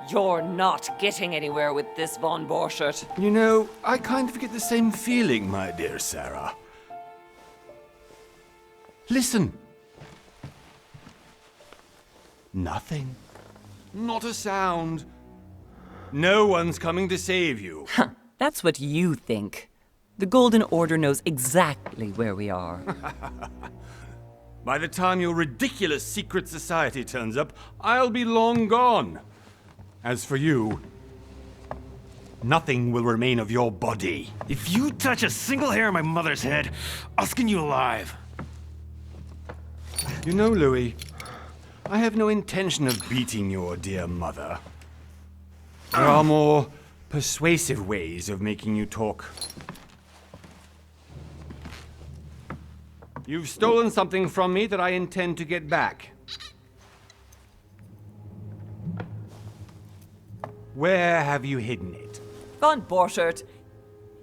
You're not getting anywhere with this, von Borchert. You know, I kind of get the same feeling, my dear Sarah. Listen. Nothing. Not a sound. No one's coming to save you. That's what you think. The Golden Order knows exactly where we are. By the time your ridiculous secret society turns up, I'll be long gone. As for you, nothing will remain of your body. If you touch a single hair on my mother's head, I'll skin you alive. You know, Louis, I have no intention of beating your dear mother. There are more persuasive ways of making you talk. You've stolen something from me that I intend to get back. Where have you hidden it? Von Borchert,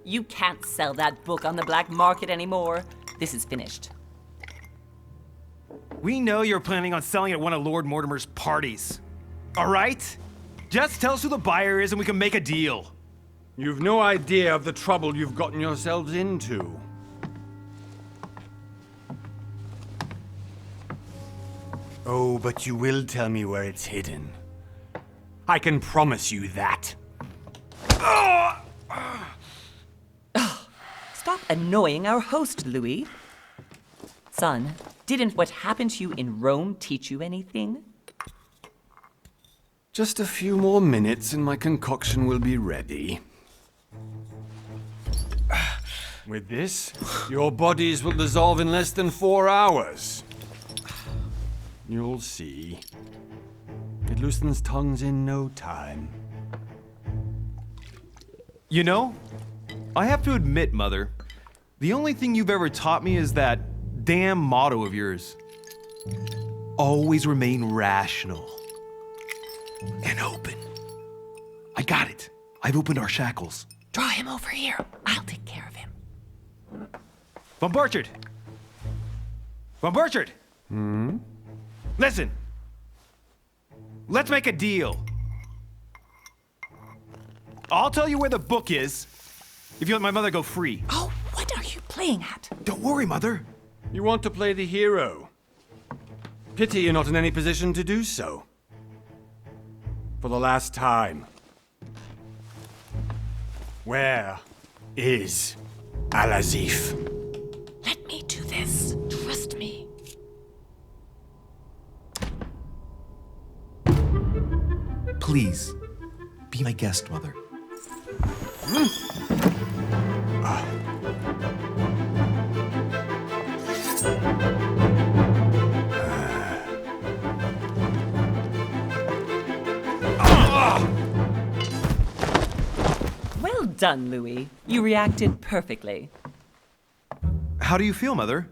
you can't sell that book on the black market anymore. This is finished. We know you're planning on selling at one of Lord Mortimer's parties. All right? Just tell us who the buyer is and we can make a deal. You've no idea of the trouble you've gotten yourselves into. Oh, but you will tell me where it's hidden. I can promise you that. Stop annoying our host, Louis. Son, didn't what happened to you in Rome teach you anything? Just a few more minutes and my concoction will be ready. With this, your bodies will dissolve in less than 4 hours. You'll see. It loosens tongues in no time. You know, I have to admit, Mother, the only thing you've ever taught me is that damn motto of yours. Always remain rational. And open. I got it. I've opened our shackles. Draw him over here. I'll take care of him. Von Borchert! Von Borchert! Listen. Let's make a deal. I'll tell you where the book is if you let my mother go free. Oh, what are you playing at? Don't worry, Mother. You want to play the hero. Pity you're not in any position to do so. For the last time. Where is Al-Azif? Let me do this. Trust me. Please, be my guest, Mother. Well done, Louis. You reacted perfectly. How do you feel, Mother?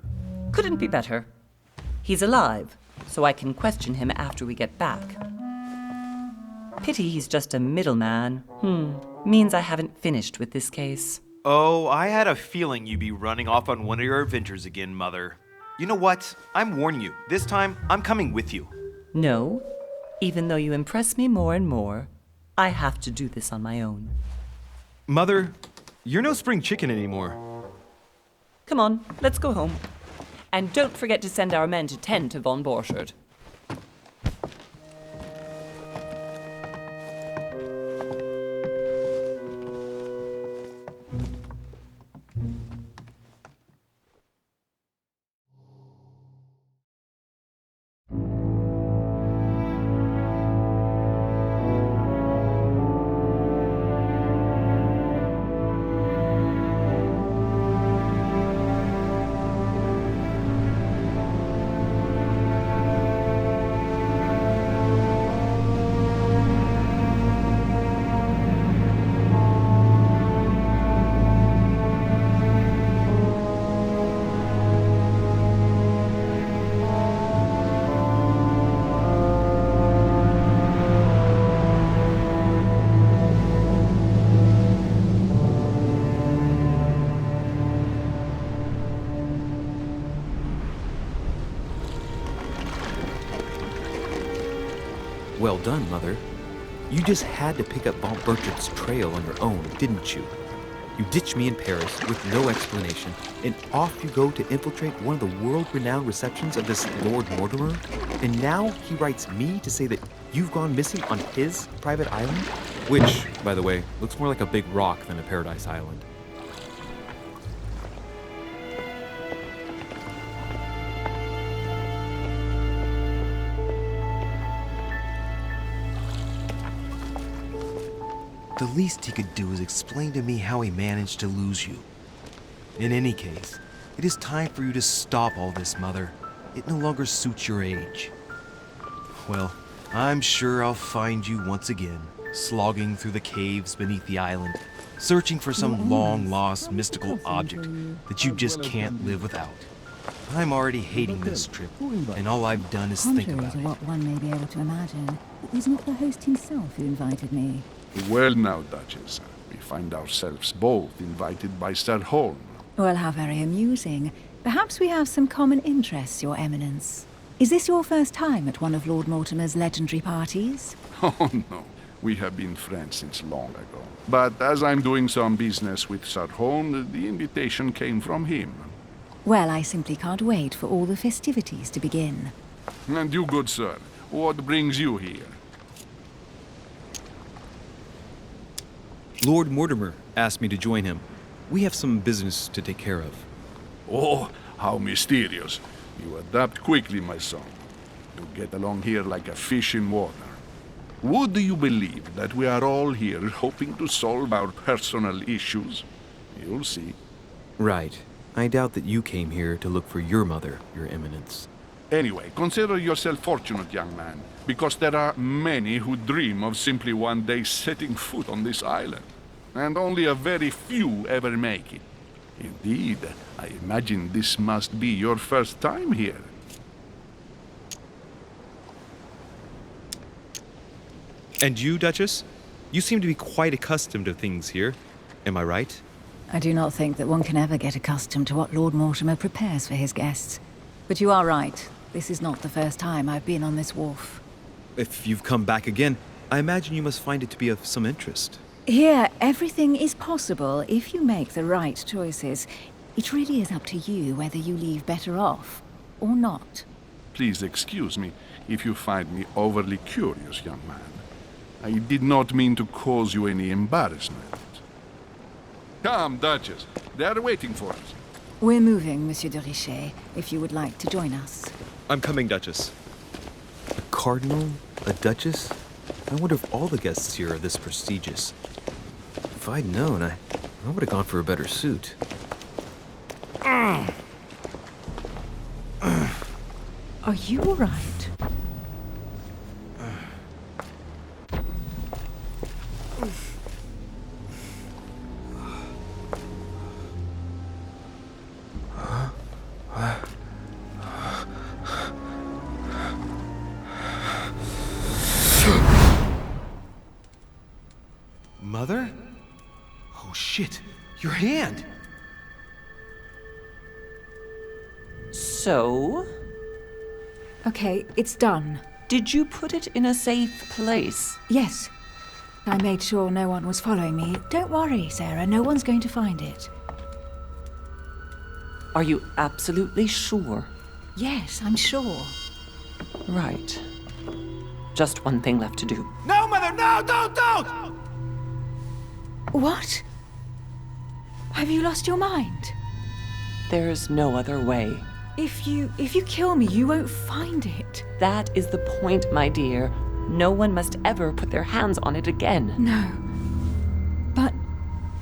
Couldn't be better. He's alive, so I can question him after we get back. Pity he's just a middleman. Means I haven't finished with this case. Oh, I had a feeling you'd be running off on one of your adventures again, Mother. You know what? I'm warning you. This time, I'm coming with you. No, even though you impress me more and more, I have to do this on my own. Mother, you're no spring chicken anymore. Come on, let's go home. And don't forget to send our men to tend to von Borchert. Well done, Mother. You just had to pick up Von Burchard's trail on your own, didn't you? You ditched me in Paris with no explanation, and off you go to infiltrate one of the world-renowned receptions of this Lord Mortimer? And now he writes me to say that you've gone missing on his private island? Which, by the way, looks more like a big rock than a paradise island. The least he could do is explain to me how he managed to lose you. In any case, it is time for you to stop all this, Mother. It no longer suits your age. Well, I'm sure I'll find you once again, slogging through the caves beneath the island, searching for some long-lost mystical object that you just can't live without. I'm already hating this trip, and all I've done is think Contrary about to it. what one may be able to imagine, it was not the host himself who invited me. Well now, Duchess, we find ourselves both invited by Sir Holm. Well, how very amusing. Perhaps we have some common interests, Your Eminence. Is this your first time at one of Lord Mortimer's legendary parties? Oh no, we have been friends since long ago. But as I'm doing some business with Sir Holm, the invitation came from him. Well, I simply can't wait for all the festivities to begin. And you, good sir, what brings you here? Lord Mortimer asked me to join him. We have some business to take care of. Oh, how mysterious. You adapt quickly, my son. You get along here like a fish in water. Would you believe that we are all here hoping to solve our personal issues? You'll see. Right. I doubt that you came here to look for your mother, Your Eminence. Anyway, consider yourself fortunate, young man, because there are many who dream of simply one day setting foot on this island, and only a very few ever make it. Indeed, I imagine this must be your first time here. And you, Duchess? You seem to be quite accustomed to things here. Am I right? I do not think that one can ever get accustomed to what Lord Mortimer prepares for his guests. But you are right. This is not the first time I've been on this wharf. If you've come back again, I imagine you must find it to be of some interest. Here, everything is possible if you make the right choices. It really is up to you whether you leave better off or not. Please excuse me if you find me overly curious, young man. I did not mean to cause you any embarrassment. Come, Duchess. They are waiting for us. We're moving, Monsieur de Richet, if you would like to join us. I'm coming, Duchess. A cardinal? A duchess? I wonder if all the guests here are this prestigious. If I'd known, I would have gone for a better suit. Are you all right? Mother? Oh shit, your hand! So, Okay, it's done. did you put it in a safe place? Yes. I made sure no one was following me. Don't worry, Sarah, no one's going to find it. Are you absolutely sure? Yes, I'm sure. Right. Just one thing left to do. No, Mother, no, don't! What? Have you lost your mind? There's no other way. If you kill me, you won't find it. That is the point, my dear. No one must ever put their hands on it again. No. But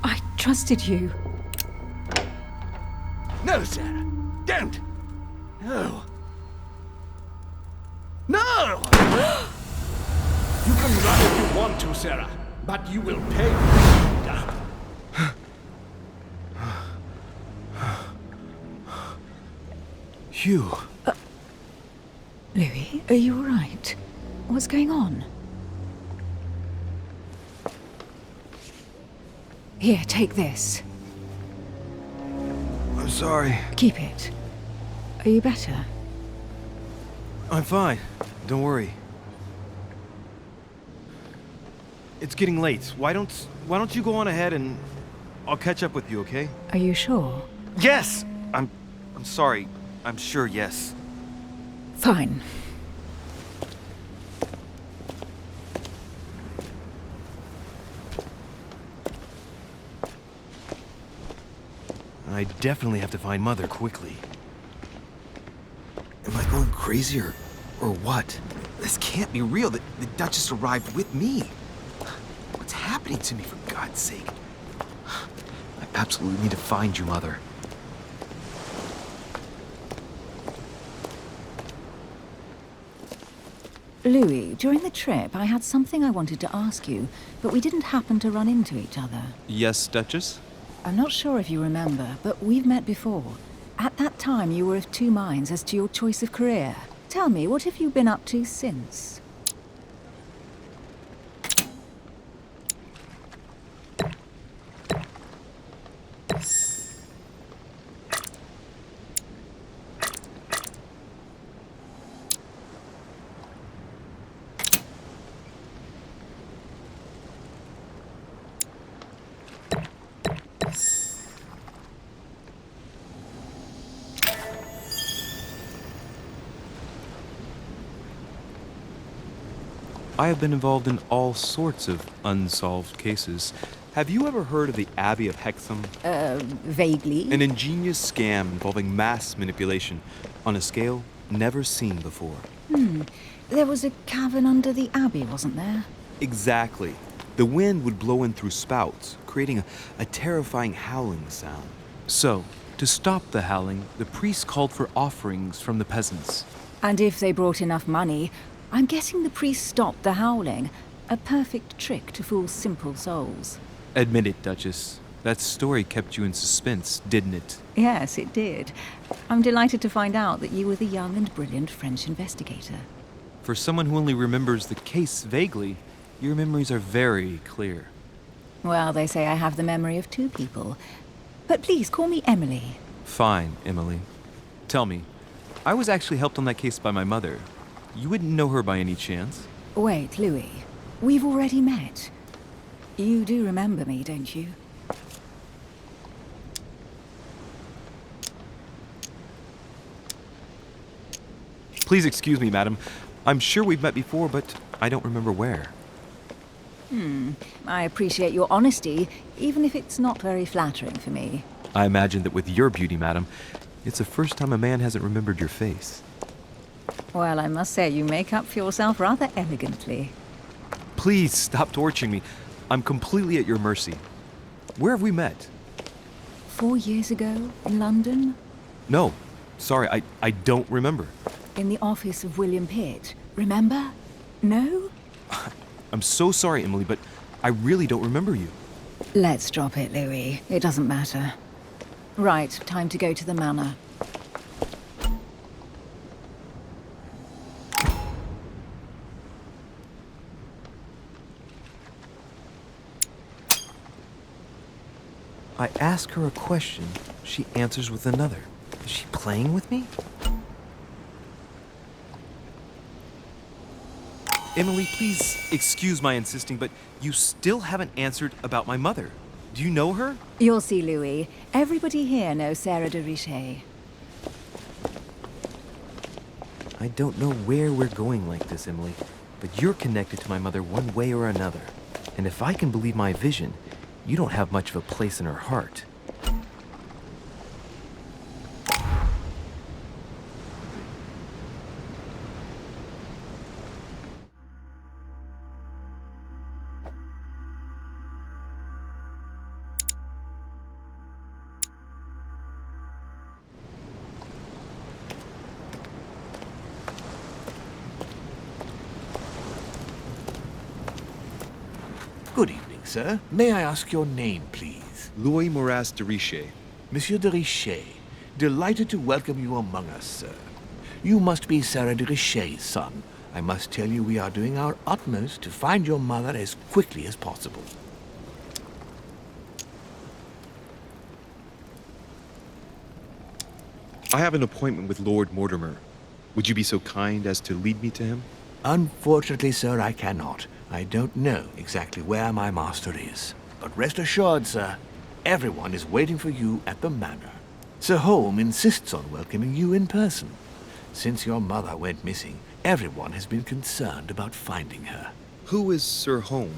I trusted you. No, Sarah, don't! No. No! You can run if you want to, Sarah, but you will pay. Hugh. Louis, are you all right? What's going on? Here, take this. I'm sorry. Keep it. Are you better? I'm fine. Don't worry. it's getting late. Why don't you go on ahead and I'll catch up with you, okay? Are you sure? Yes! I'm sorry. I'm sure, yes. Fine. I definitely have to find Mother quickly. Am I going crazy or what? This can't be real. The Duchess arrived with me. What's happening to me, for God's sake? I absolutely need to find you, Mother. Louis, during the trip, I had something I wanted to ask you, but we didn't happen to run into each other. Yes, Duchess? I'm not sure if you remember, but we've met before. At that time, you were of two minds as to your choice of career. Tell me, what have you been up to since? I have been involved in all sorts of unsolved cases. Have you ever heard of the Abbey of Hexham? Vaguely. An ingenious scam involving mass manipulation on a scale never seen before. There was a cavern under the abbey, wasn't there? Exactly. The wind would blow in through spouts, creating a terrifying howling sound. So, to stop the howling, the priests called for offerings from the peasants. And if they brought enough money, I'm guessing the priest stopped the howling. A perfect trick to fool simple souls. Admit it, Duchess. That story kept you in suspense, didn't it? Yes, it did. I'm delighted to find out that you were the young and brilliant French investigator. For someone who only remembers the case vaguely, your memories are very clear. Well, they say I have the memory of two people. But please, call me Emily. Fine, Emily. Tell me, I was actually helped on that case by my mother. You wouldn't know her by any chance? Wait, Louis. We've already met. You do remember me, don't you? Please excuse me, madam. I'm sure we've met before, but I don't remember where. I appreciate your honesty, even if it's not very flattering for me. I imagine that with your beauty, madam, it's the first time a man hasn't remembered your face. Well, I must say, you make up for yourself rather elegantly. Please stop torturing me. I'm completely at your mercy. Where have we met? 4 years ago, in London, No. Sorry, I don't remember. in the office of William Pitt. Remember? No? I'm so sorry, Emily, but I really don't remember you. Let's drop it, Louis. It doesn't matter. Right, time to go to the manor. I ask her a question, she answers with another. Is she playing with me? Emily, please excuse my insisting, but you still haven't answered about my mother. Do you know her? You'll see, Louis. Everybody here knows Sarah de Richet. I don't know where we're going like this, Emily, but you're connected to my mother one way or another. And if I can believe my vision, you don't have much of a place in her heart. Good evening, sir. May I ask your name, please? Louis Moras de Richet. Monsieur de Richet. Delighted to welcome you among us, sir. You must be Sarah de Richet's son. I must tell you we are doing our utmost to find your mother as quickly as possible. I have an appointment with Lord Mortimer. Would you be so kind as to lead me to him? Unfortunately, sir, I cannot. I don't know exactly where my master is, but rest assured, sir, everyone is waiting for you at the manor. Sir Holm insists on welcoming you in person. Since your mother went missing, everyone has been concerned about finding her. Who is Sir Holm?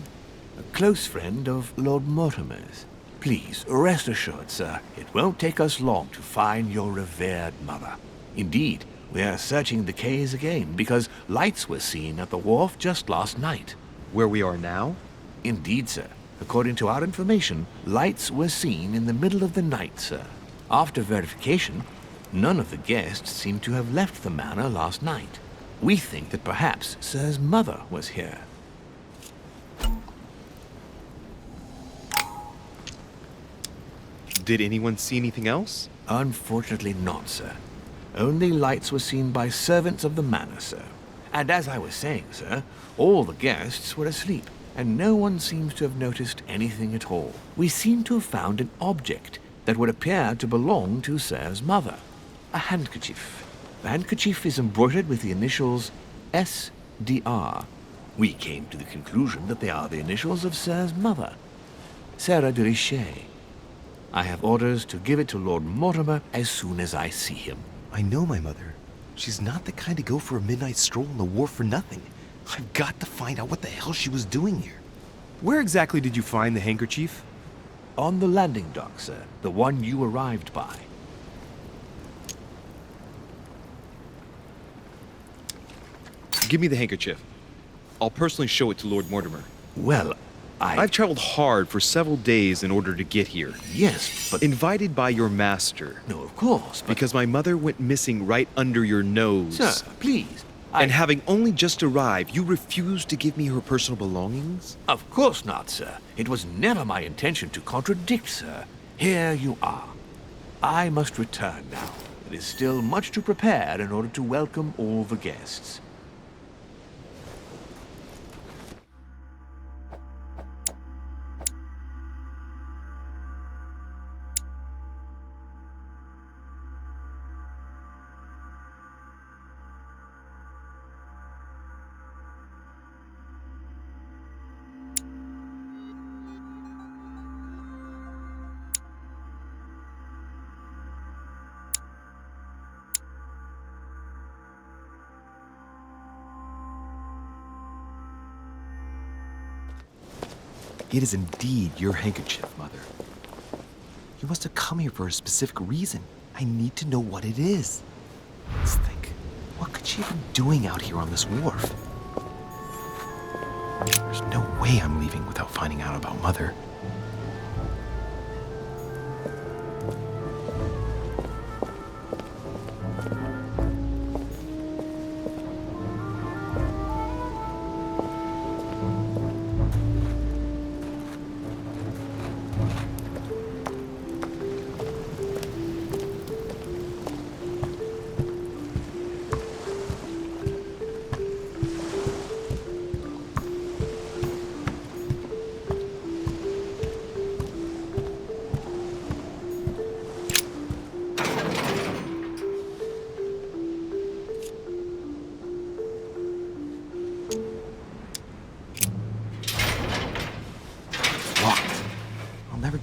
A close friend of Lord Mortimer's. Please, rest assured, sir, it won't take us long to find your revered mother. Indeed, we are searching the quays again because lights were seen at the wharf just last night. Where we are now? Indeed, sir. According to our information, lights were seen in the middle of the night, sir. After verification, none of the guests seem to have left the manor last night. We think that perhaps Sir's mother was here. Did anyone see anything else? Unfortunately not, sir. Only lights were seen by servants of the manor, sir. And as I was saying, sir, all the guests were asleep, and no one seems to have noticed anything at all. We seem to have found an object that would appear to belong to Sir's mother. A handkerchief. The handkerchief is embroidered with the initials S.D.R. We came to the conclusion that they are the initials of Sir's mother, Sarah de Richet. I have orders to give it to Lord Mortimer as soon as I see him. I know my mother. She's not the kind to go for a midnight stroll on the wharf for nothing. I've got to find out what the hell she was doing here. Where exactly did you find the handkerchief? On the landing dock, sir. The one you arrived by. Give me the handkerchief. I'll personally show it to Lord Mortimer. Well, I've traveled hard for several days in order to get here. Yes, but... Invited by your master. No, of course, but... Because my mother went missing right under your nose. Sir, please. And having only just arrived, you refused to give me her personal belongings? Of course not, sir. It was never my intention to contradict, sir. Here you are. I must return now. It is still much to prepare in order to welcome all the guests. It is indeed your handkerchief, Mother. You must have come here for a specific reason. I need to know what it is. Let's think. What could she have been doing out here on this wharf? There's no way I'm leaving without finding out about Mother.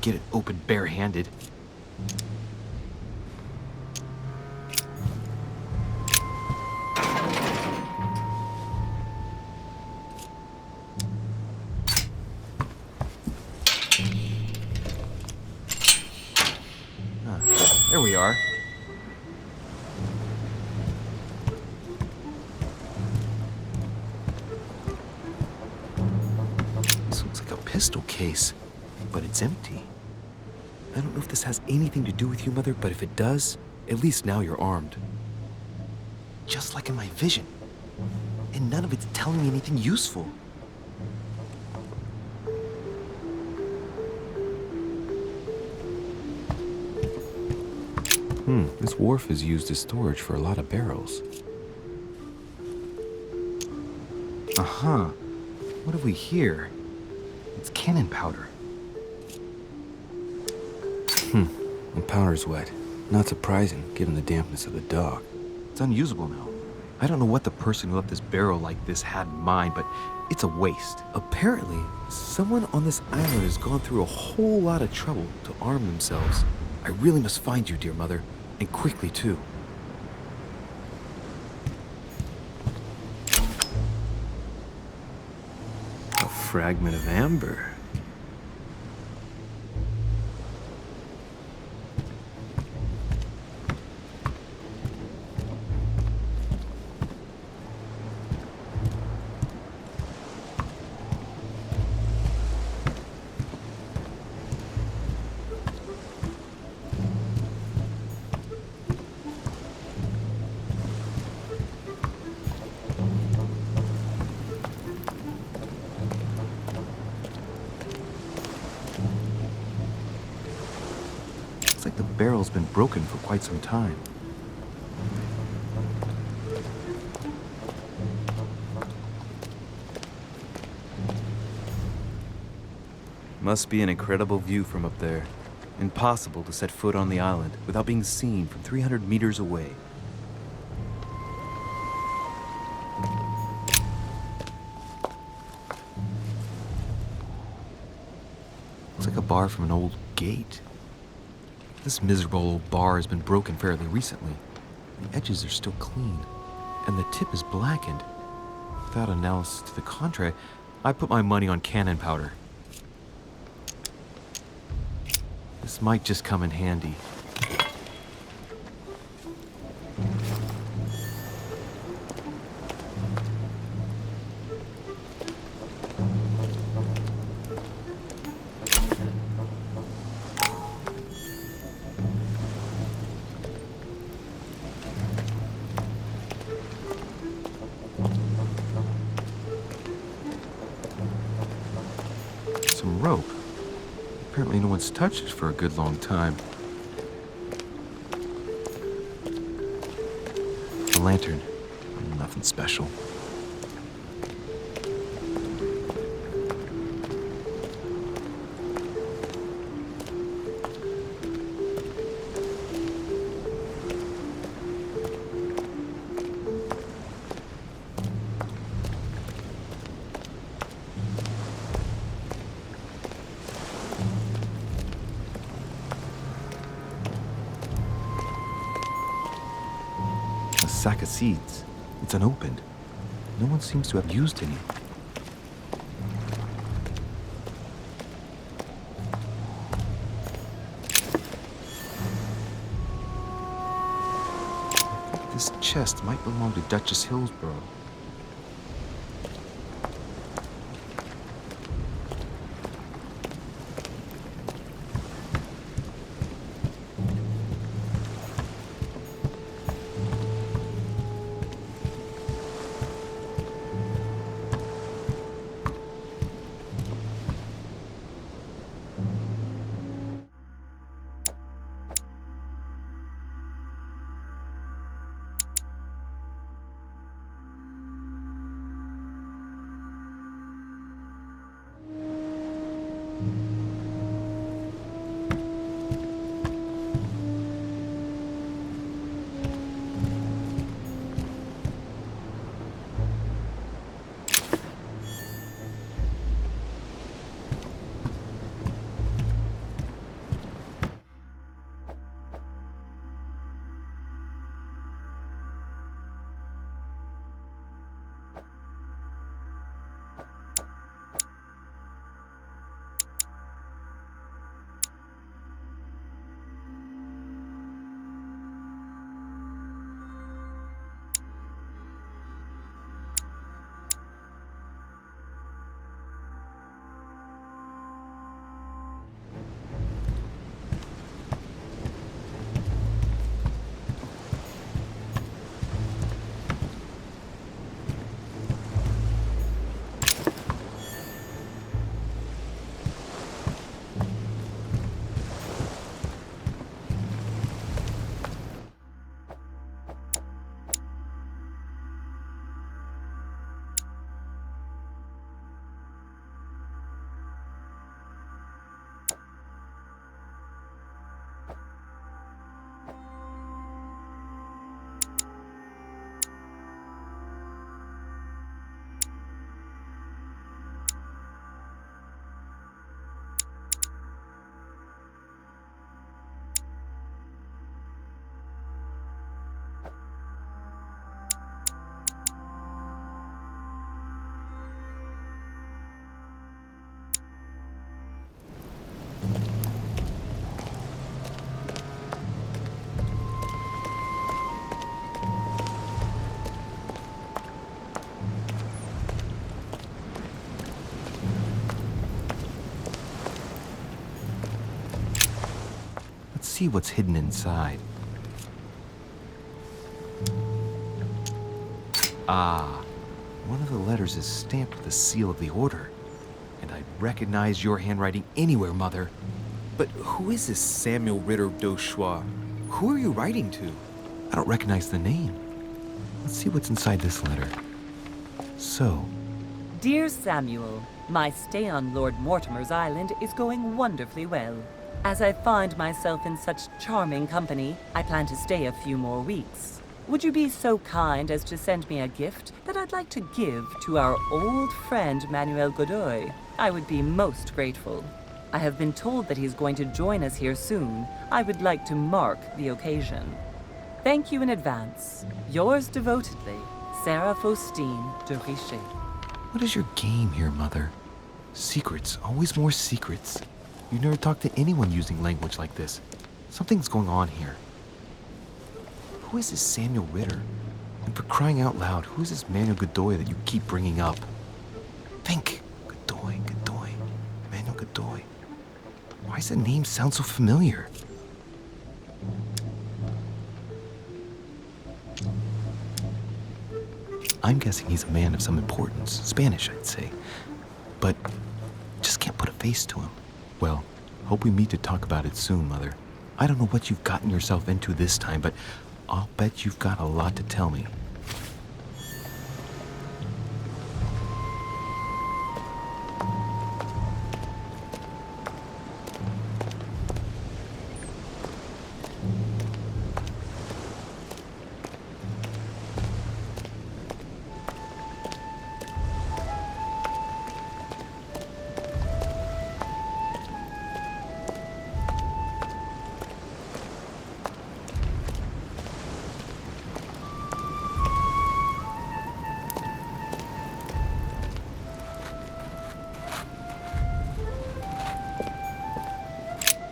Get it open barehanded. There we are. This looks like a pistol case, but it's empty. I don't know if this has anything to do with you, Mother, but if it does, at least now you're armed. Just like in my vision. And none of it's telling me anything useful. This wharf is used as storage for a lot of barrels. Uh-huh. What have we here? It's cannon powder. The powder's wet. Not surprising, given the dampness of the dog. It's unusable now. I don't know what the person who left this barrel like this had in mind, but it's a waste. Apparently, someone on this island has gone through a whole lot of trouble to arm themselves. I really must find you, dear mother, and quickly too. A fragment of amber. Looks like the barrel's been broken for quite some time. Must be an incredible view from up there. Impossible to set foot on the island without being seen from 300 meters away. Looks like a bar from an old gate. This miserable old bar has been broken fairly recently. The edges are still clean, and the tip is blackened. Without analysis to the contrary, I put my money on cannon powder. This might just come in handy. Some rope. Apparently no one's touched it for a good long time. A lantern. Nothing special. A sack of seeds. It's unopened. No one seems to have used any. I think this chest might belong to Duchess Hillsborough. see what's hidden inside. Ah, one of the letters is stamped with the seal of the Order. And I'd recognize your handwriting anywhere, Mother. But who is this Samuel Ritter d'Auchois? Who are you writing to? I don't recognize the name. Let's see what's inside this letter. So, Dear Samuel, my stay on Lord Mortimer's island is going wonderfully well. As I find myself in such charming company, I plan to stay a few more weeks. Would you be so kind as to send me a gift that I'd like to give to our old friend Manuel Godoy? I would be most grateful. I have been told that he's going to join us here soon. I would like to mark the occasion. Thank you in advance. Yours devotedly, Sarah Faustine de Richer. what is your game here, Mother? Secrets, always more secrets. You never talk to anyone using language like this. Something's going on here. Who is this Samuel Ritter? And for crying out loud, who is this Manuel Godoy that you keep bringing up? Think. Godoy, Godoy, Manuel Godoy. Why does the name sound so familiar? I'm guessing he's a man of some importance. Spanish, I'd say. But just can't put a face to him. Well, hope we meet to talk about it soon, Mother. I don't know what you've gotten yourself into this time, but I'll bet you've got a lot to tell me.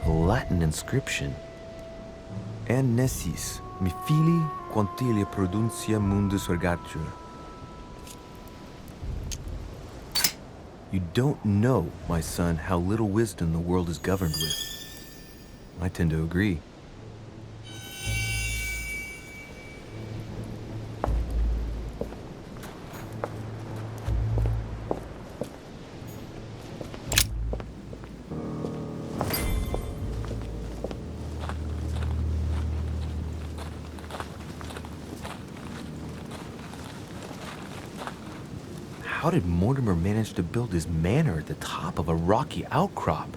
A Latin inscription. En nessis, mi fili, quantilia produncia mundus ergatur. You don't know, my son, how little wisdom the world is governed with. I tend to agree. How did Mortimer manage to build his manor at the top of a rocky outcrop?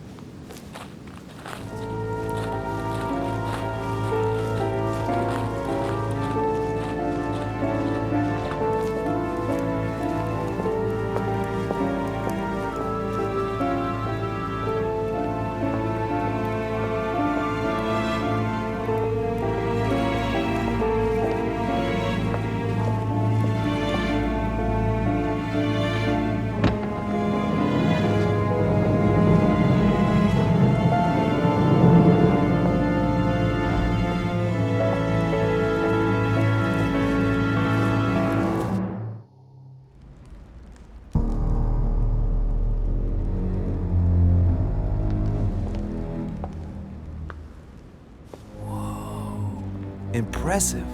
Impressive.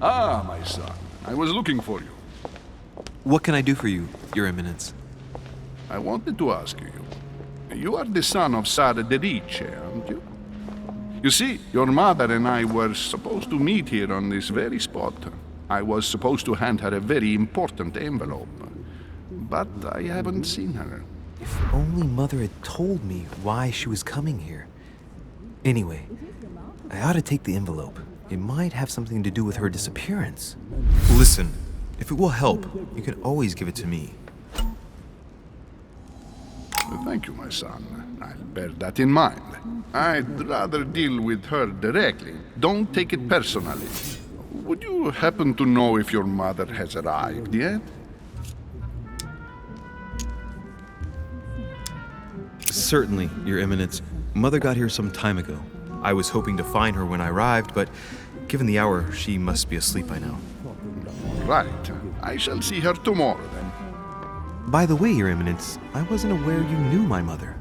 Ah, my son. I was looking for you. What can I do for you, Your Eminence? I wanted to ask you. You are the son of Sara de Riche, aren't you? You see, your mother and I were supposed to meet here on this very spot. I was supposed to hand her a very important envelope. But I haven't seen her. If only Mother had told me why she was coming here. Anyway, I ought to take the envelope. It might have something to do with her disappearance. Listen, if it will help, you can always give it to me. Thank you, my son. I'll bear that in mind. I'd rather deal with her directly. Don't take it personally. Would you happen to know if your mother has arrived yet? Certainly, Your Eminence. Mother got here some time ago. I was hoping to find her when I arrived, but given the hour, she must be asleep by now. Right. I shall see her tomorrow, then. By the way, Your Eminence, I wasn't aware you knew my mother.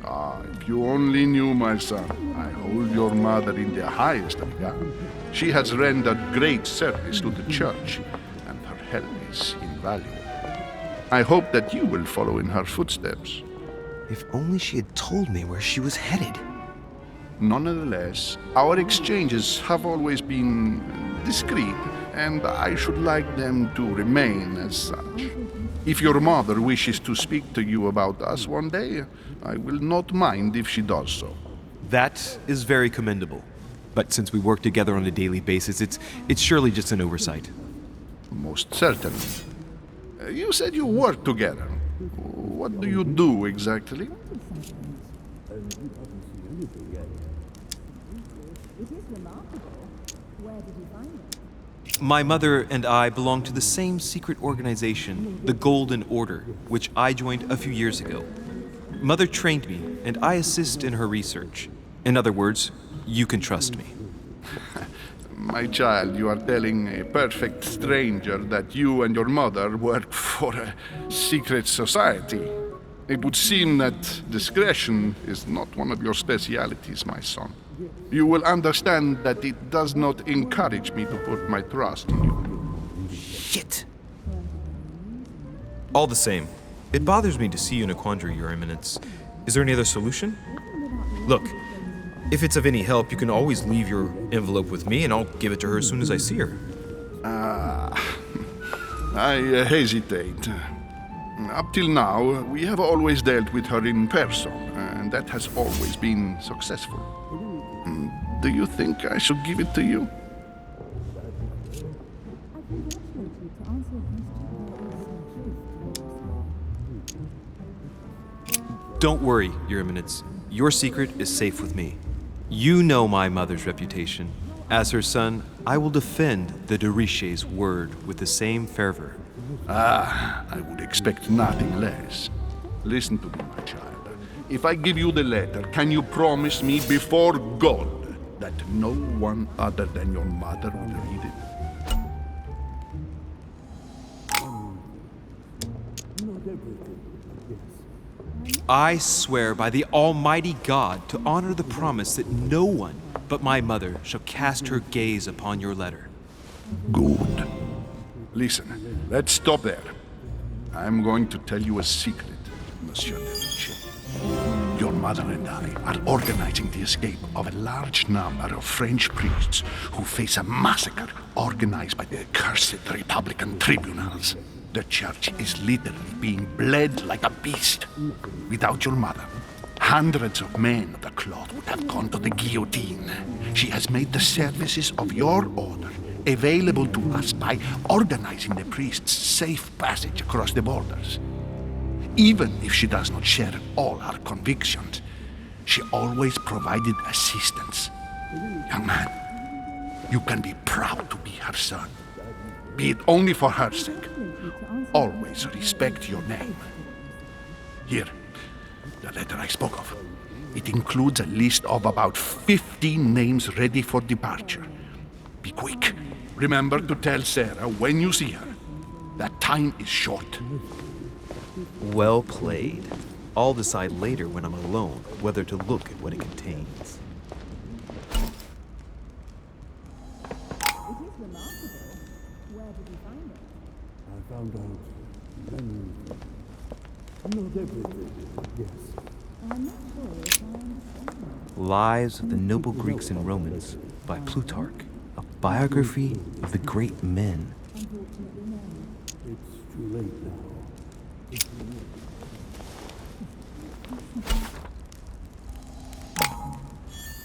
Ah, if you only knew, my son, I hold your mother in the highest regard. She has rendered great service to the church, and her help is invaluable. I hope that you will follow in her footsteps. If only she had told me where she was headed. Nonetheless, our exchanges have always been discreet, and I should like them to remain as such. If your mother wishes to speak to you about us one day, I will not mind if she does so. That is very commendable. But since we work together on a daily basis, it's surely just an oversight. Most certainly. You said you work together. What do you do exactly? My mother and I belong to the same secret organization, the Golden Order, which I joined a few years ago. Mother trained me, and I assist in her research. In other words, you can trust me. My child, you are telling a perfect stranger that you and your mother work for a secret society. It would seem that discretion is not one of your specialities, my son. You will understand that it does not encourage me to put my trust in you. Shit! All the same, it bothers me to see you in a quandary, Your Eminence. Is there any other solution? Look, if it's of any help, you can always leave your envelope with me, and I'll give it to her as soon as I see her. I hesitate. Up till now, we have always dealt with her in person, and that has always been successful. Do you think I should give it to you? Don't worry, Your Eminence. Your secret is safe with me. You know my mother's reputation. As her son, I will defend the de Richet's word with the same fervor. I would expect nothing less. Listen to me, my child. If I give you the letter, can you promise me before God that no one other than your mother will read it? I swear by the Almighty God to honor the promise that no one but my mother shall cast her gaze upon your letter. Good. Listen, let's stop there. I'm going to tell you a secret, Monsieur de Richet. Your mother and I are organizing the escape of a large number of French priests who face a massacre organized by the accursed Republican tribunals. The church is literally being bled like a beast. Without your mother, hundreds of men of the cloth would have gone to the guillotine. She has made the services of your order available to us by organizing the priests' safe passage across the borders. Even if she does not share all our convictions, she always provided assistance. Young man, you can be proud to be her son. Be it only for her sake. Always respect your name. Here, the letter I spoke of. It includes a list of about 15 names ready for departure. Be quick. Remember to tell Sarah when you see her that time is short. Well played. I'll decide later when I'm alone whether to look at what it contains. Found out many. Not everything, yes. I'm not sure if I understand. Lives of the Noble Greeks and Romans by Plutarch, a biography of the great men. Unfortunately, no. It's too late now.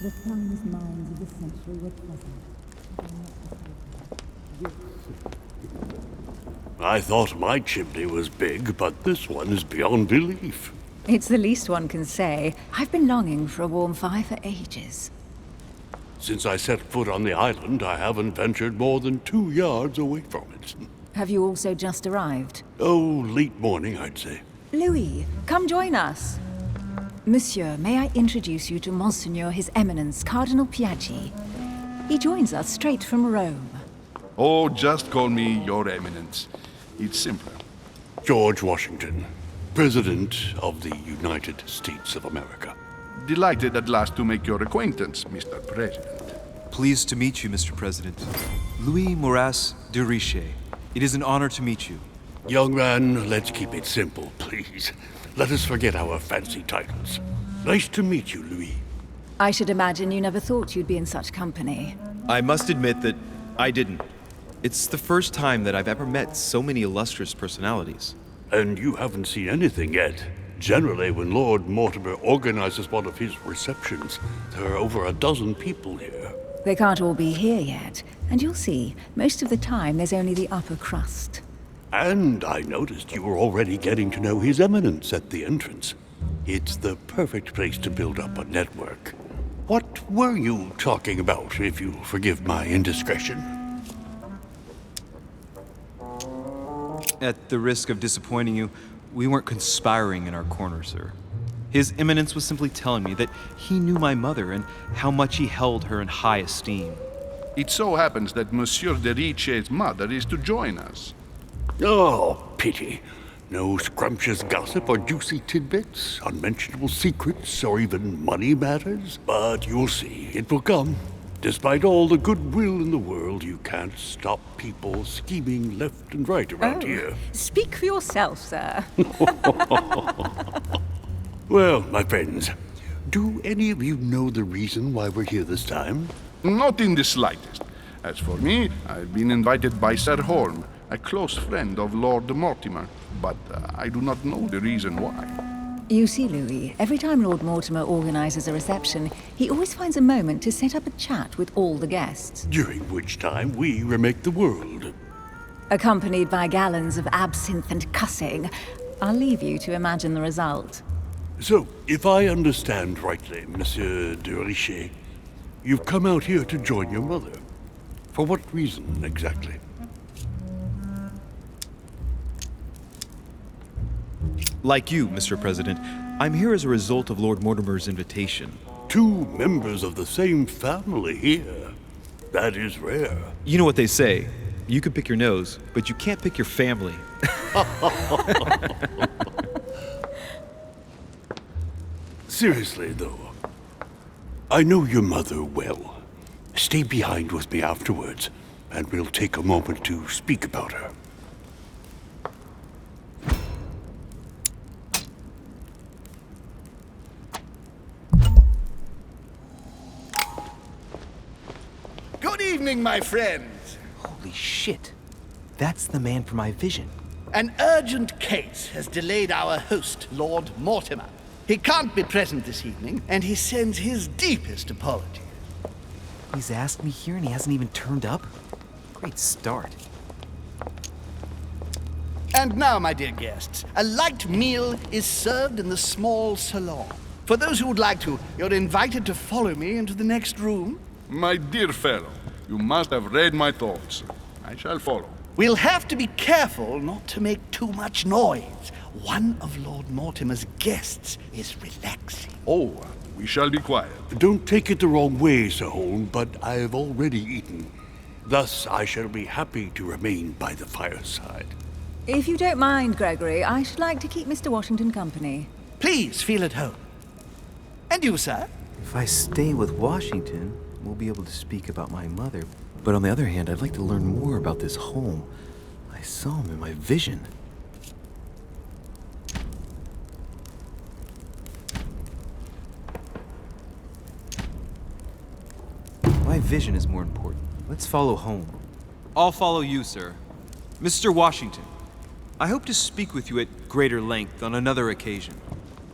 The finest minds of the century were present. I thought my chimney was big, but this one is beyond belief. It's the least one can say. I've been longing for a warm fire for ages. Since I set foot on the island, I haven't ventured more than 2 yards away from it. Have you also just arrived? Oh, late morning, I'd say. Louis, come join us. Monsieur, may I introduce you to Monseigneur His Eminence, Cardinal Piaggi. He joins us straight from Rome. Oh, just call me Your Eminence. It's simpler. George Washington. President of the United States of America. Delighted at last to make your acquaintance, Mr. President. Pleased to meet you, Mr. President. Louis Moras de Richet. It is an honor to meet you. Young man, let's keep it simple, please. Let us forget our fancy titles. Nice to meet you, Louis. I should imagine you never thought you'd be in such company. I must admit that I didn't. It's the first time that I've ever met so many illustrious personalities. And you haven't seen anything yet. Generally, when Lord Mortimer organizes one of his receptions, there are over a dozen people here. They can't all be here yet, and you'll see, most of the time there's only the upper crust. And I noticed you were already getting to know His Eminence at the entrance. It's the perfect place to build up a network. What were you talking about, if you'll forgive my indiscretion? At the risk of disappointing you, we weren't conspiring in our corner, sir. His Eminence was simply telling me that he knew my mother and how much he held her in high esteem. It so happens that Monsieur de Richet's mother is to join us. Oh, pity. No scrumptious gossip or juicy tidbits, unmentionable secrets, or even money matters. But you'll see, it will come. Despite all the goodwill in the world, you can't stop people scheming left and right around here. Speak for yourself, sir. Well, my friends, do any of you know the reason why we're here this time? Not in the slightest. As for me, I've been invited by Sir Holm, a close friend of Lord Mortimer, but I do not know the reason why. You see, Louis, every time Lord Mortimer organizes a reception, he always finds a moment to set up a chat with all the guests. During which time we remake the world. Accompanied by gallons of absinthe and cussing. I'll leave you to imagine the result. So, if I understand rightly, Monsieur de Richet, you've come out here to join your mother. For what reason, exactly? Like you, Mr. President, I'm here as a result of Lord Mortimer's invitation. Two members of the same family here. That is rare. You know what they say. You can pick your nose, but you can't pick your family. Seriously, though, I know your mother well. Stay behind with me afterwards, and we'll take a moment to speak about her. Good evening, my friends. Holy shit. That's the man for my vision. An urgent case has delayed our host, Lord Mortimer. He can't be present this evening, and he sends his deepest apologies. He's asked me here and he hasn't even turned up? Great start. And now, my dear guests, a light meal is served in the small salon. For those who would like to, you're invited to follow me into the next room. My dear fellow, you must have read my thoughts. I shall follow. We'll have to be careful not to make too much noise. One of Lord Mortimer's guests is relaxing. Oh, we shall be quiet. Don't take it the wrong way, Sir Holm, but I've already eaten. Thus, I shall be happy to remain by the fireside. If you don't mind, Gregory, I should like to keep Mr. Washington company. Please feel at home. And you, sir? If I stay with Washington, we'll be able to speak about my mother. But on the other hand, I'd like to learn more about this home. I saw him in my vision. My vision is more important. Let's follow home. I'll follow you, sir. Mr. Washington, I hope to speak with you at greater length on another occasion.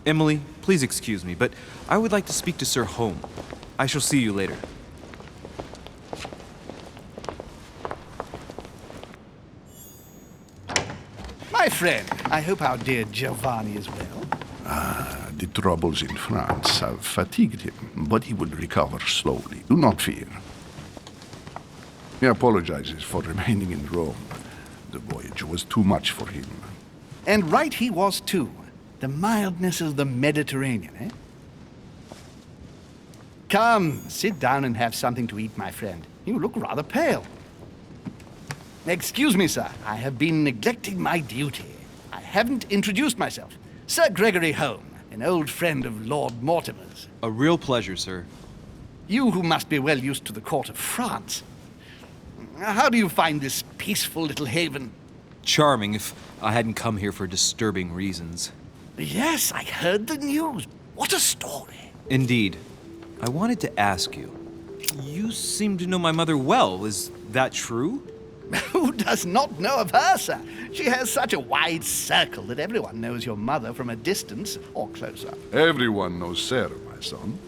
Emily, please excuse me, but I would like to speak to Sir Holm. I shall see you later. My friend, I hope our dear Giovanni is well. The troubles in France have fatigued him, but he will recover slowly. Do not fear. He apologizes for remaining in Rome. The voyage was too much for him. And right he was, too. The mildness of the Mediterranean, eh? Come, sit down and have something to eat, my friend. You look rather pale. Excuse me, sir. I have been neglecting my duty. I haven't introduced myself. Sir Gregory Home, an old friend of Lord Mortimer's. A real pleasure, sir. You who must be well used to the court of France. How do you find this peaceful little haven? Charming if I hadn't come here for disturbing reasons. Yes, I heard the news. What a story. Indeed. I wanted to ask you. You seem to know my mother well. Is that true? Who does not know of her, sir? She has such a wide circle that everyone knows your mother from a distance or close up. Everyone knows Sarah, my son.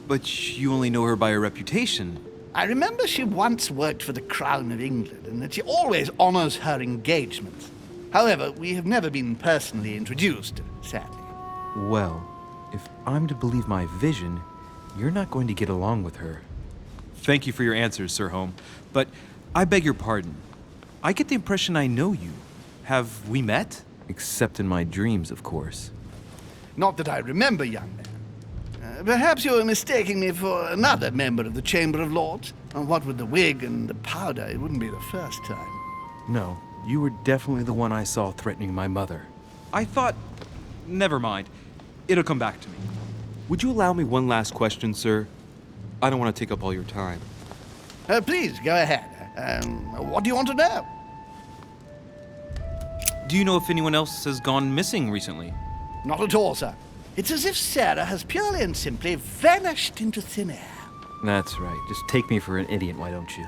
But you only know her by her reputation. I remember she once worked for the Crown of England and that she always honors her engagements. However, we have never been personally introduced, sadly. Well, if I'm to believe my vision, you're not going to get along with her. Thank you for your answers, Sir Home. But I beg your pardon. I get the impression I know you. Have we met? Except in my dreams, of course. Not that I remember, young man. Perhaps you're mistaking me for another member of the Chamber of Lords. And what with the wig and the powder, it wouldn't be the first time. No, you were definitely the one I saw threatening my mother. I thought... Never mind. It'll come back to me. Would you allow me one last question, sir? I don't want to take up all your time. Please, go ahead. What do you want to know? Do you know if anyone else has gone missing recently? Not at all, sir. It's as if Sarah has purely and simply vanished into thin air. That's right. Just take me for an idiot, why don't you?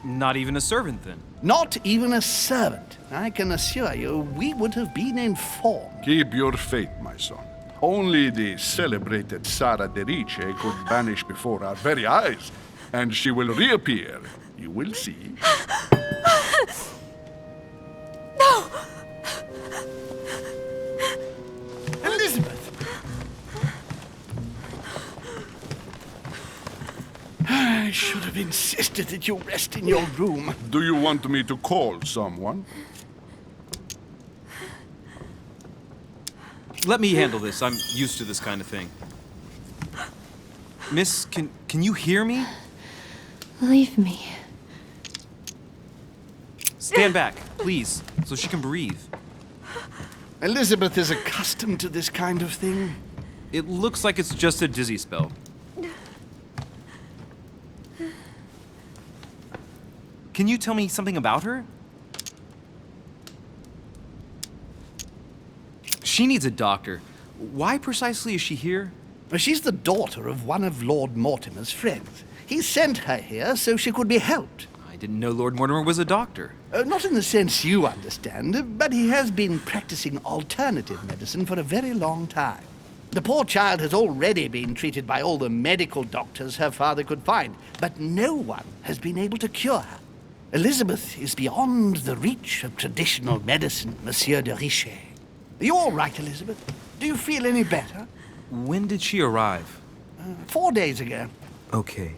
Not even a servant, then? Not even a servant. I can assure you we would have been informed. Keep your faith, my son. Only the celebrated Sara de Riche could vanish before our very eyes, and she will reappear. You will see. No! Elizabeth! I should have insisted that you rest in your room. Do you want me to call someone? Let me handle this. I'm used to this kind of thing. Miss, can you hear me? Leave me. Stand back, please, so she can breathe. Elizabeth is accustomed to this kind of thing. It looks like it's just a dizzy spell. Can you tell me something about her? She needs a doctor. Why precisely is she here? She's the daughter of one of Lord Mortimer's friends. He sent her here so she could be helped. I didn't know Lord Mortimer was a doctor. Not in the sense you understand, but he has been practicing alternative medicine for a very long time. The poor child has already been treated by all the medical doctors her father could find, but no one has been able to cure her. Elizabeth is beyond the reach of traditional medicine, Monsieur de Richet. Are you all right, Elizabeth? Do you feel any better? When did she arrive? 4 days ago. Okay.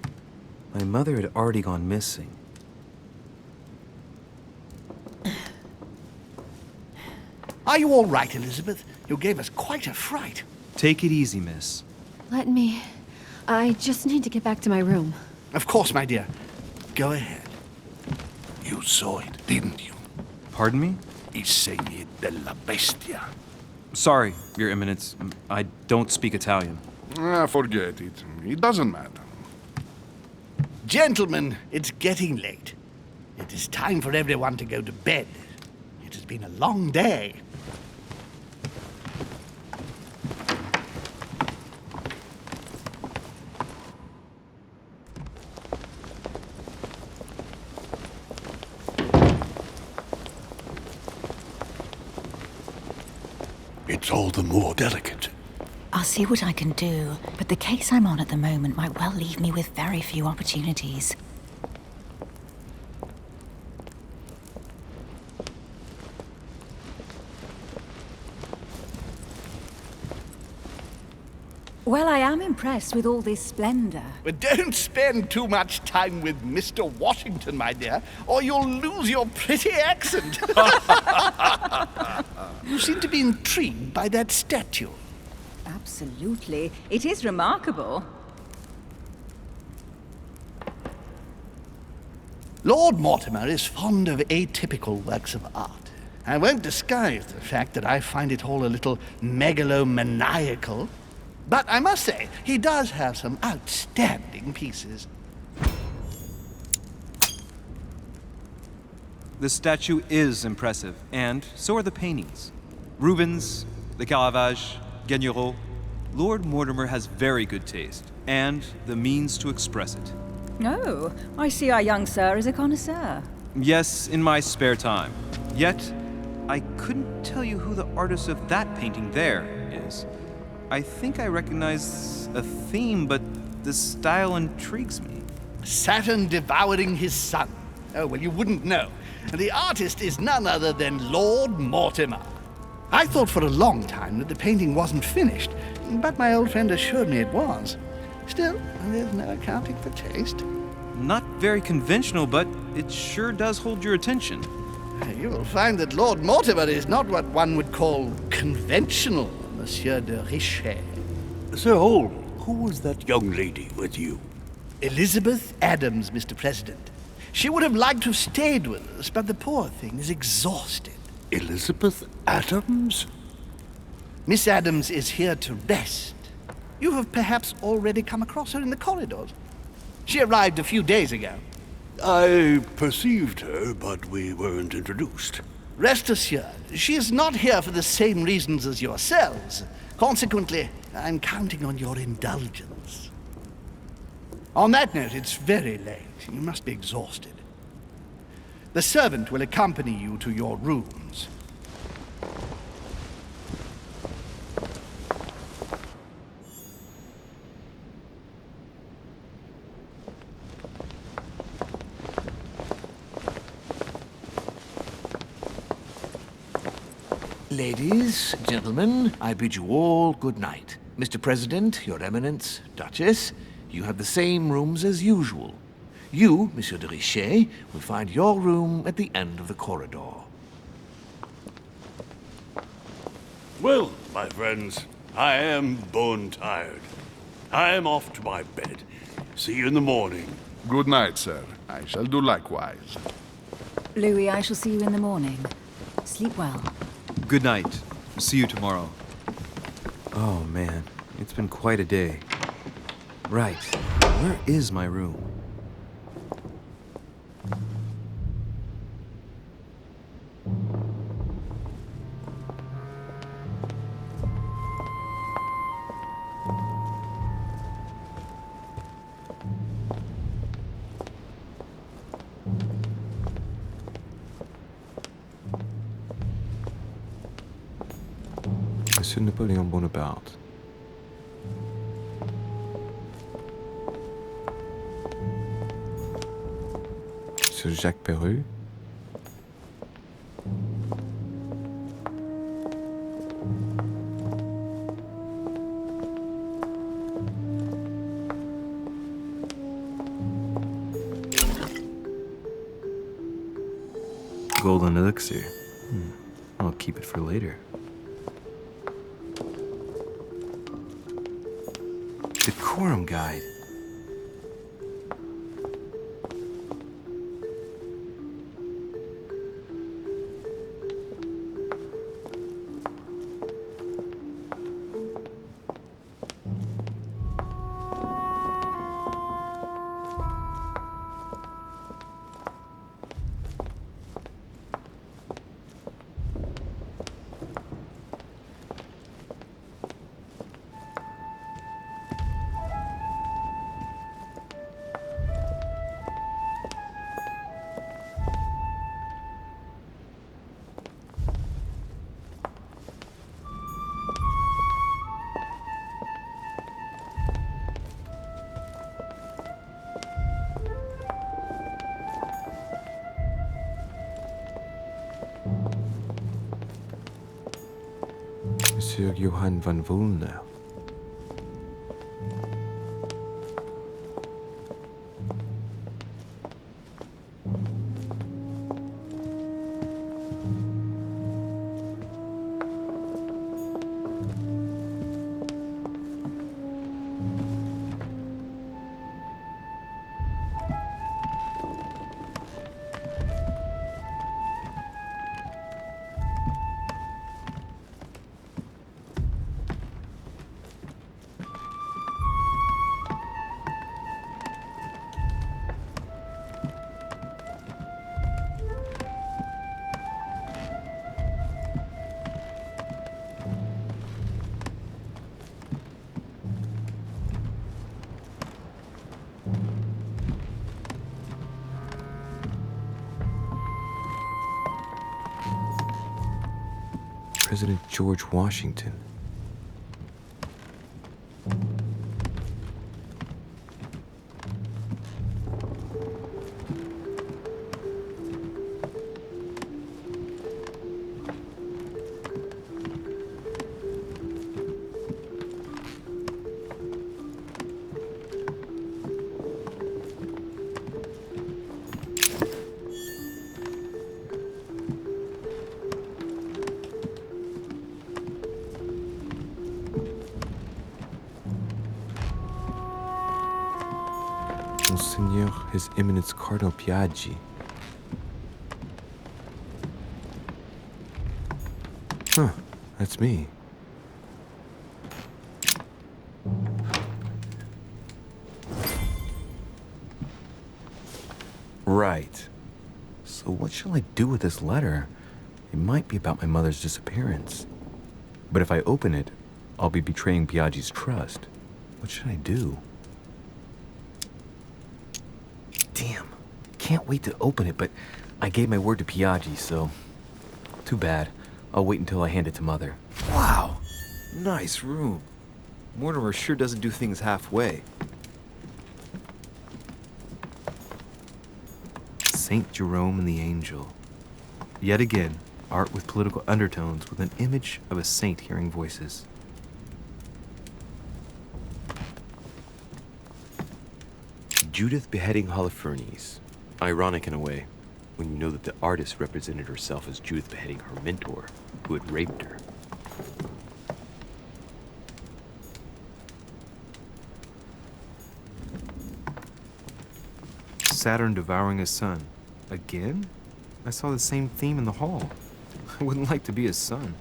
My mother had already gone missing. Are you all right, Elizabeth? You gave us quite a fright. Take it easy, miss. Let me... I just need to get back to my room. Of course, my dear. Go ahead. You saw it, didn't you? Pardon me? Il segni della bestia. Sorry, Your Eminence. I don't speak Italian. Forget it. It doesn't matter. Gentlemen, it's getting late. It is time for everyone to go to bed. It has been a long day. It's all the more delicate. I'll see what I can do, but the case I'm on at the moment might well leave me with very few opportunities. Well, I am impressed with all this splendor. But don't spend too much time with Mr. Washington, my dear, or you'll lose your pretty accent. You seem to be intrigued by that statue. Absolutely. It is remarkable. Lord Mortimer is fond of atypical works of art. I won't disguise the fact that I find it all a little megalomaniacal, but I must say, he does have some outstanding pieces. The statue is impressive, and so are the paintings. Rubens, the Caravage, Guignero. Lord Mortimer has very good taste, and the means to express it. Oh, I see our young sir is a connoisseur. Yes, in my spare time. Yet, I couldn't tell you who the artist of that painting there is. I think I recognize a theme, but the style intrigues me. Saturn devouring his son. Oh, well, you wouldn't know. The artist is none other than Lord Mortimer. I thought for a long time that the painting wasn't finished, but my old friend assured me it was. Still, there's no accounting for taste. Not very conventional, but it sure does hold your attention. You will find that Lord Mortimer is not what one would call conventional, Monsieur de Richet. Sir Holm, who was that young lady with you? Elizabeth Adams, Mr. President. She would have liked to have stayed with us, but the poor thing is exhausted. Elizabeth Adams? Miss Adams is here to rest. You have perhaps already come across her in the corridors. She arrived a few days ago. I perceived her, but we weren't introduced. Rest assured, she is not here for the same reasons as yourselves. Consequently, I'm counting on your indulgence. On that note, it's very late. You must be exhausted. The servant will accompany you to your rooms. Ladies, gentlemen, I bid you all good night. Mr. President, Your Eminence, Duchess, you have the same rooms as usual. You, Monsieur de Richet, will find your room at the end of the corridor. Well, my friends, I am bone tired. I am off to my bed. See you in the morning. Good night, sir. I shall do likewise. Louis, I shall see you in the morning. Sleep well. Good night. See you tomorrow. Oh man, it's been quite a day. Right, where is my room? Monsieur Napoléon Bonaparte. Monsieur Jacques Perru. Golden elixir. I'll keep it for later. Decorum guide. Monsieur Johann van Volner. President George Washington. Monseigneur, His Eminence Cardinal Piaggi. Huh, that's me. Right. So what shall I do with this letter? It might be about my mother's disappearance. But if I open it, I'll be betraying Piaggi's trust. What should I do? Damn. Can't wait to open it, but I gave my word to Piaggi, so... Too bad. I'll wait until I hand it to Mother. Wow! Nice room. Mortimer sure doesn't do things halfway. Saint Jerome and the Angel. Yet again, art with political undertones with an image of a saint hearing voices. Judith beheading Holofernes. Ironic in a way, when you know that the artist represented herself as Judith beheading her mentor, who had raped her. Saturn devouring his son. Again? I saw the same theme in the hall. I wouldn't like to be his son.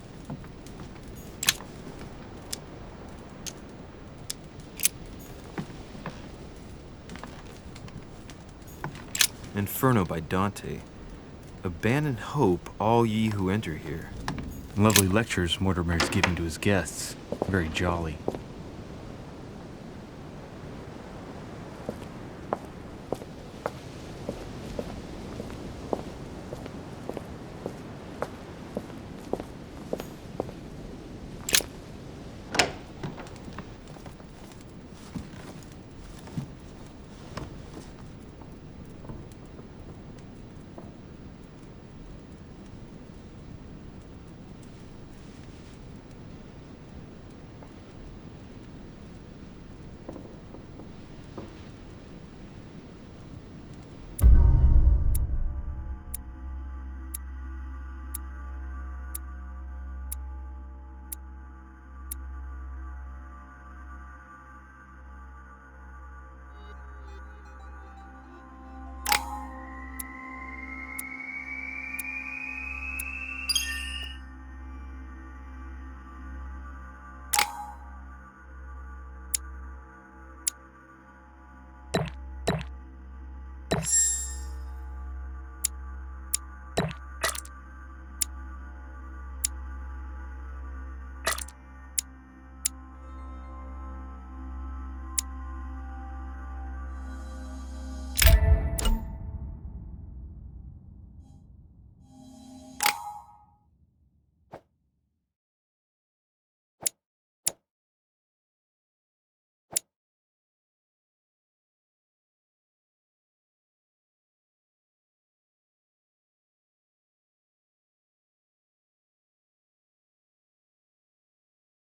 Inferno by Dante. Abandon hope, all ye who enter here. Lovely lectures Mortimer is giving to his guests. Very jolly.